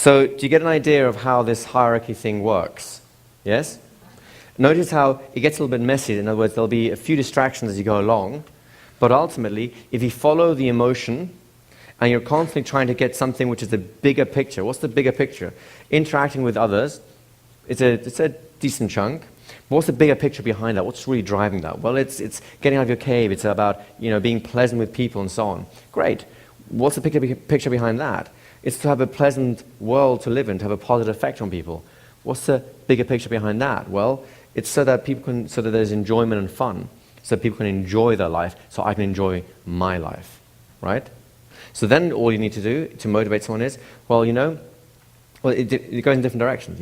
So do you get an idea of how this hierarchy thing works? Yes? Notice how it gets a little bit messy. In other words, there'll be a few distractions as you go along, but ultimately, if you follow the emotion and you're constantly trying to get something which is the bigger picture, what's the bigger picture? Interacting with others, it's a decent chunk. But what's the bigger picture behind that? What's really driving that? Well, it's getting out of your cave. It's about being pleasant with people and so on. Great. What's the picture behind that? It's to have a pleasant world to live in, to have a positive effect on people. What's the bigger picture behind that? Well, it's so that there's enjoyment and fun, so people can enjoy their life, so I can enjoy my life, right? So then all you need to do to motivate someone is, it goes in different directions.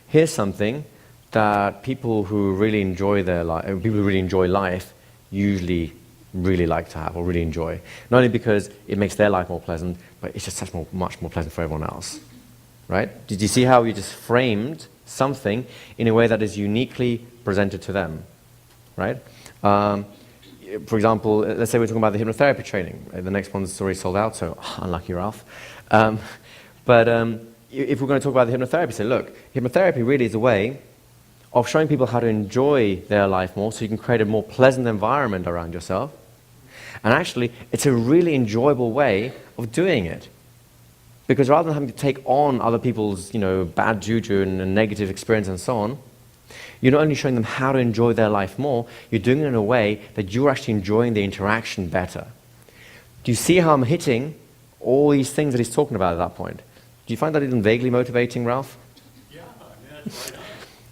Here's something that people who really enjoy their life, people who really enjoy life, usually really like to have or really enjoy. Not only because it makes their life more pleasant, but it's just much more pleasant for everyone else, right? Did you see how you just framed something in a way that is uniquely presented to them, right? For example, let's say we're talking about the hypnotherapy training. The next one's already sold out, so unlucky Ralph. But if we're going to talk about the hypnotherapy, say, look, hypnotherapy really is a way of showing people how to enjoy their life more so you can create a more pleasant environment around yourself. And actually, it's a really enjoyable way of doing it. Because rather than having to take on other people's bad juju and negative experience and so on, you're not only showing them how to enjoy their life more, you're doing it in a way that you're actually enjoying the interaction better. Do you see how I'm hitting all these things that he's talking about at that point? Do you find that even vaguely motivating, Ralph? Yeah, that's right.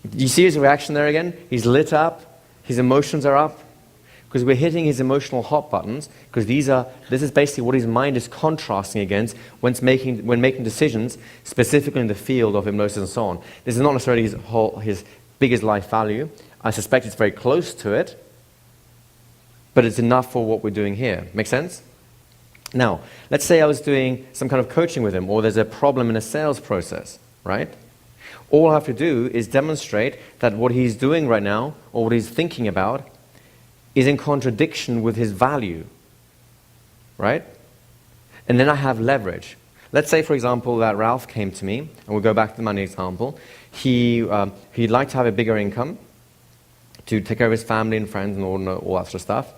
Do you see his reaction there again? He's lit up, his emotions are up, because we're hitting his emotional hot buttons, because this is basically what his mind is contrasting against when making decisions, specifically in the field of hypnosis and so on. This is not necessarily his biggest life value. I suspect it's very close to it, but it's enough for what we're doing here. Make sense? Now, let's say I was doing some kind of coaching with him, or there's a problem in a sales process, right? All I have to do is demonstrate that what he's doing right now, or what he's thinking about, is in contradiction with his value, right? And then I have leverage. Let's say, for example, that Ralph came to me, and we'll go back to the money example. He'd like to have a bigger income to take care of his family and friends and all that sort of stuff.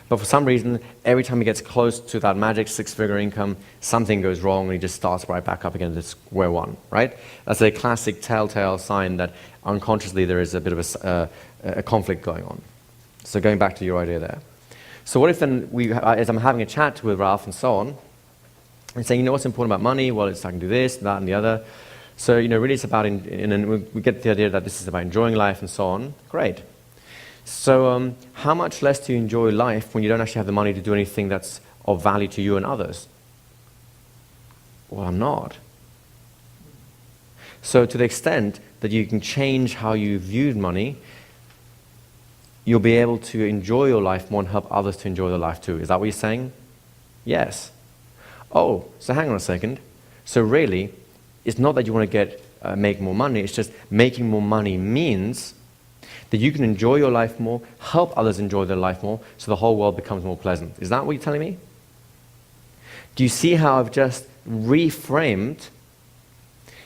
But for some reason, every time he gets close to that magic six-figure income, something goes wrong and he just starts right back up again to square one, right? That's a classic telltale sign that unconsciously there is a bit of a conflict going on. So going back to your idea there. So what if then, as I'm having a chat with Ralph and so on, and saying, what's important about money? Well, it's I can do this, that, and the other. So, really it's about, and we get the idea that this is about enjoying life and so on. Great. So how much less do you enjoy life when you don't actually have the money to do anything that's of value to you and others? Well, I'm not. So to the extent that you can change how you view money, you'll be able to enjoy your life more and help others to enjoy their life too. Is that what you're saying? Yes. Oh, so hang on a second. So really, it's not that you want to make more money, it's just making more money means that you can enjoy your life more, help others enjoy their life more, so the whole world becomes more pleasant. Is that what you're telling me? Do you see how I've just reframed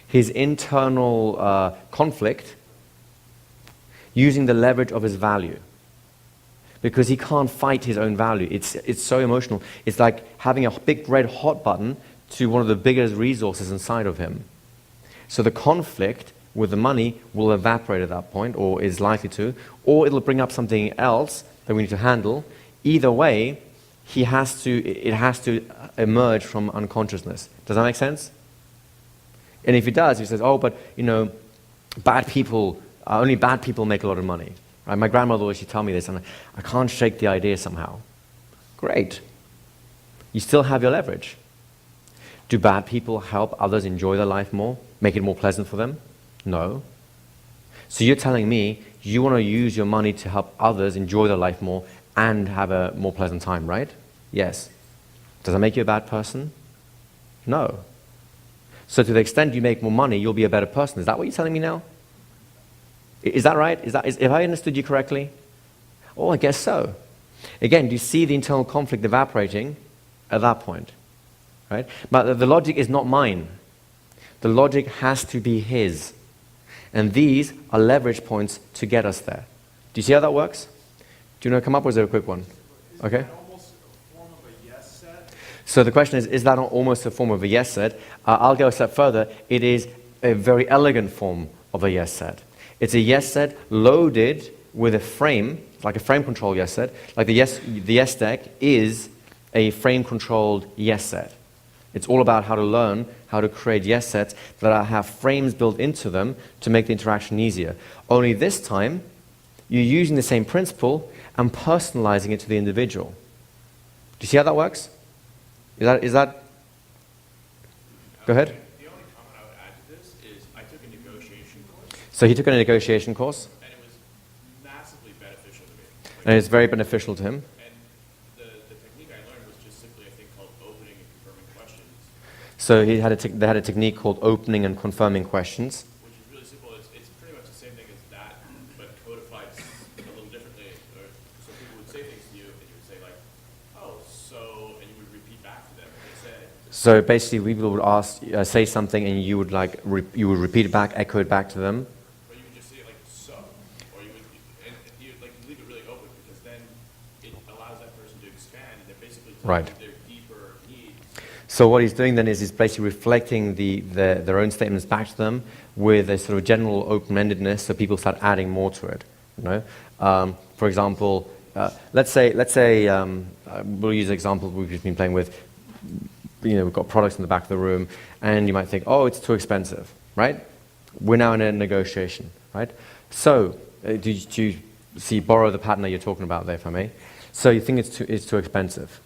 his internal conflict using the leverage of his value? Because he can't fight his own value. It's so emotional. It's like having a big red hot button to one of the biggest resources inside of him. So the conflict with the money will evaporate at that point, or is likely to, or it'll bring up something else that we need to handle. Either way, it has to emerge from unconsciousness. Does that make sense? And if it does, he says, oh, but bad people, only bad people make a lot of money. Right? My grandmother used to tell me this, and I can't shake the idea somehow. Great. You still have your leverage. Do bad people help others enjoy their life more, make it more pleasant for them? No. So you're telling me you want to use your money to help others enjoy their life more and have a more pleasant time, right? Yes. Does that make you a bad person? No. So to the extent you make more money, you'll be a better person. Is that what you're telling me now? Is that right? If I understood you correctly? Oh, I guess so. Again, do you see the internal conflict evaporating at that point? Right? But the logic is not mine. The logic has to be his. And these are leverage points to get us there. Do you see how that works? Do you want to come up, or is it a quick one? Okay. Is that almost a form of a yes set? So the question is that almost a form of a yes set? I'll go a step further. It is a very elegant form of a yes set. It's a yes set loaded with a frame, like a frame control yes set. Like the yes deck is a frame controlled yes set. It's all about how to learn how to create yes sets that have frames built into them to make the interaction easier. Only this time, you're using the same principle and personalizing it to the individual. Do you see how that works? Is that? Go ahead. The only comment I would add to this is I took a negotiation course, So he took a negotiation course, and it was massively beneficial to me. and it's very beneficial to him. And the technique I learned was just simply a thing called opening and confirming questions, So they had a technique called opening and confirming questions. which is really simple. It's pretty much the same thing as that, but codified a little differently. So people would say things to you, and you would say like, "Oh, so," and you would repeat back to them what they said. So basically, people would say something, and you would you would repeat it back, echo it back to them. Or you would just say it like "so," or you would, and you leave it really open because then it allows that person to expand, and they're basically telling Right. you their deeper needs. So what he's doing then is he's basically reflecting their own statements back to them with a sort of general open-endedness, so people start adding more to it. You know, for example, let's say we'll use an example we've just been playing with. You know, we've got products in the back of the room, and you might think, oh, it's too expensive, right? We're now in a negotiation, right? So, do you see, borrow the pattern that you're talking about there, if I may? So you think it's too expensive.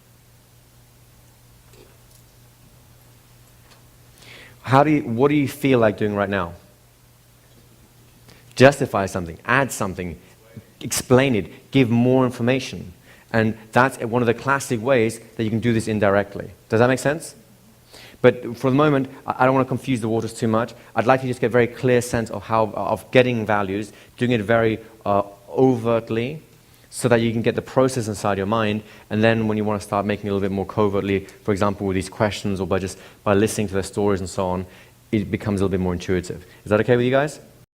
What do you feel like doing right now? Justify something, add something, explain it, give more information. And that's one of the classic ways that you can do this indirectly. Does that make sense? But for the moment, I don't want to confuse the waters too much. I'd like you to just get a very clear sense of getting values, doing it very overtly, so that you can get the process inside your mind. And then when you want to start making it a little bit more covertly, for example, with these questions or by listening to their stories and so on, it becomes a little bit more intuitive. Is that okay with you guys?